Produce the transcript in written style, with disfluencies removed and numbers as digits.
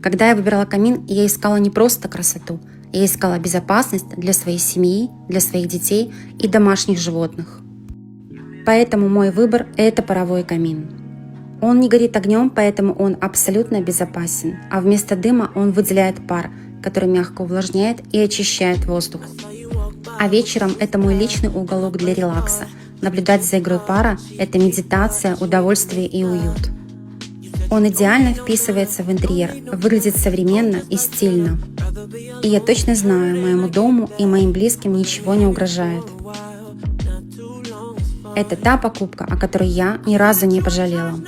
Когда я выбирала камин, я искала не просто красоту, я искала безопасность для своей семьи, для своих детей и домашних животных. Поэтому мой выбор – это паровой камин. Он не горит огнем, поэтому он абсолютно безопасен, а вместо дыма он выделяет пар, который мягко увлажняет и очищает воздух. А вечером это мой личный уголок для релакса. Наблюдать за игрой пара – это медитация, удовольствие и уют. Он идеально вписывается в интерьер, выглядит современно и стильно. И я точно знаю, моему дому и моим близким ничего не угрожает. Это та покупка, о которой я ни разу не пожалела.